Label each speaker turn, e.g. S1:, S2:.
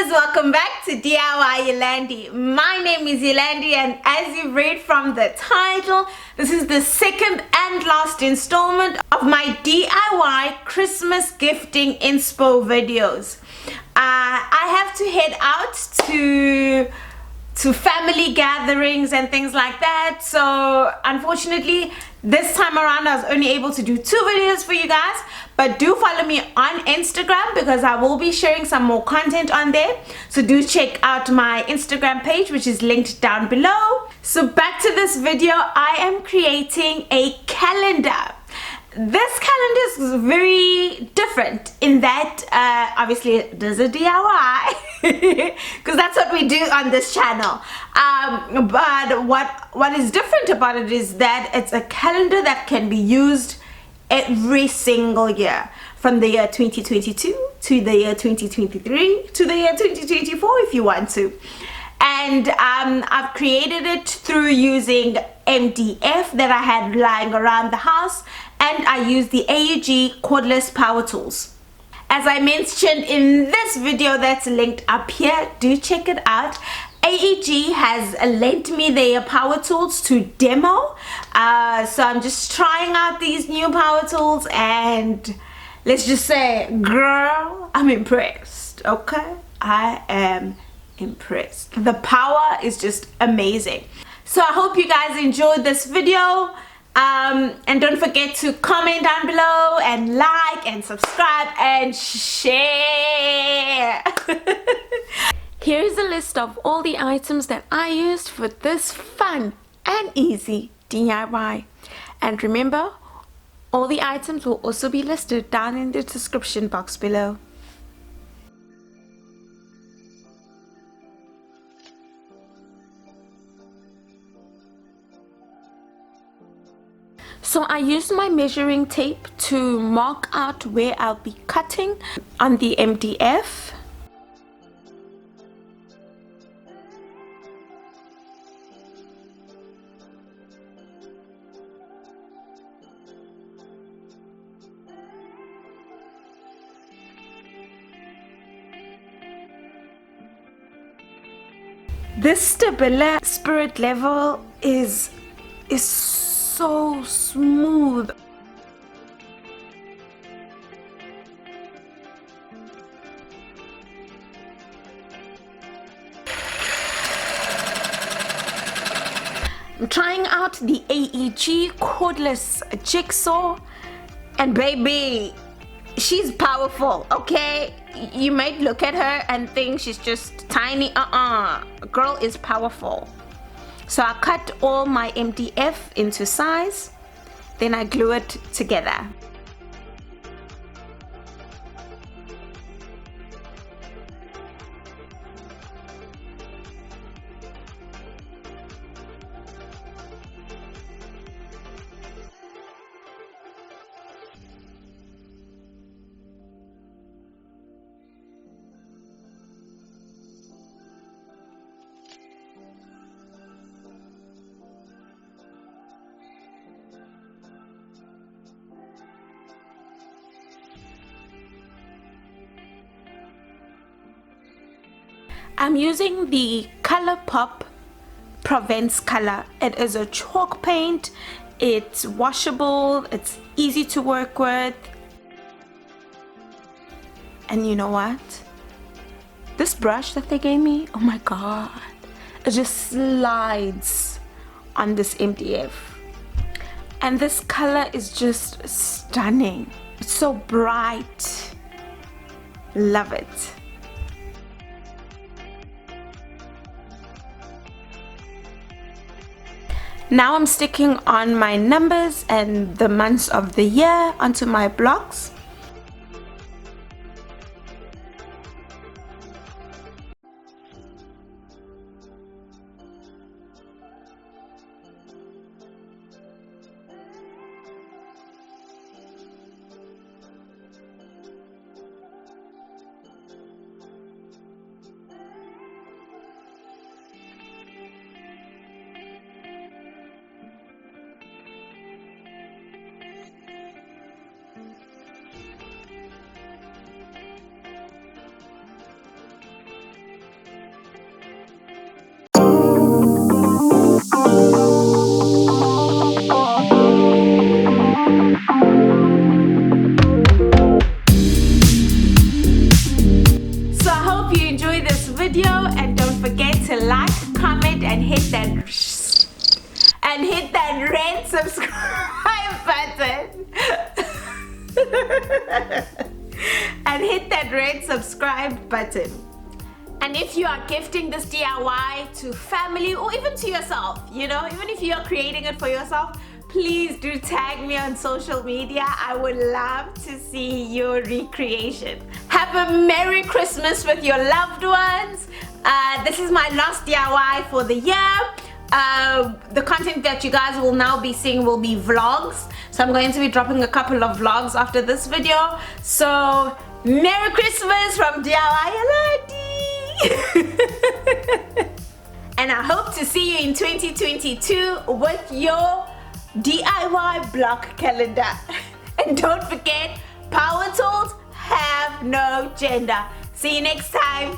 S1: Welcome back to DIYYolande. My name is Yolande, and as you read from the title, this is the second and last installment of my DIY Christmas gifting inspo videos. I have to head out to family gatherings and things like that, so unfortunately this time around I was only able to do 2 videos for you guys. But do follow me on Instagram because I will be sharing some more content on there. So do check out my Instagram page, which is linked down below. So back to this video, I am creating a calendar. This calendar is very different in that obviously it is a DIY because that's what we do on this channel. But what is different about it is that it's a calendar that can be used every single year, from the year 2022 to the year 2023 to the year 2024 if you want to. And I've created it through using MDF that I had lying around the house, and I used the AEG cordless power tools. As I mentioned in this video that's linked up here, do check it out. AEG has lent me their power tools to demo, so I'm just trying out these new power tools, and let's just say, girl, I'm impressed. Okay, I am impressed. The power is just amazing. So I hope you guys enjoyed this video, and don't forget to comment down below and like and subscribe and share. Here is a list of all the items that I used for this fun and easy DIY. And remember, all the items will also be listed down in the description box below. So I used my measuring tape to mark out where I'll be cutting on the MDF. This STABILA spirit level is so smooth. I'm trying out the AEG cordless jigsaw, and baby, she's powerful. Okay, you might look at her and think she's just tiny. Girl is powerful. So I cut all my MDF into size, then I glue it together. I'm using the ColourPop Provence color. It is a chalk paint. It's washable. It's easy to work with. And you know what? This brush that they gave me, oh my god, it just slides on this MDF. And this color is just stunning. It's so bright. Love it. Now I'm sticking on my numbers and the months of the year onto my blocks. So I hope you enjoyed this video, and don't forget to like, comment, and hit that red subscribe button. And hit that red subscribe button. And if you are gifting this DIY to family or even to yourself, you know, even if you are creating it for yourself, please do tag me on social media. I would love to see your recreation. Have a Merry Christmas with your loved ones. This is my last DIY for the year. The content that you guys will now be seeing will be vlogs. So I'm going to be dropping a couple of vlogs after this video. So Merry Christmas from DIYYolande. And I hope to see you in 2022 with your DIY block calendar. And don't forget, power tools have no gender. See you next time.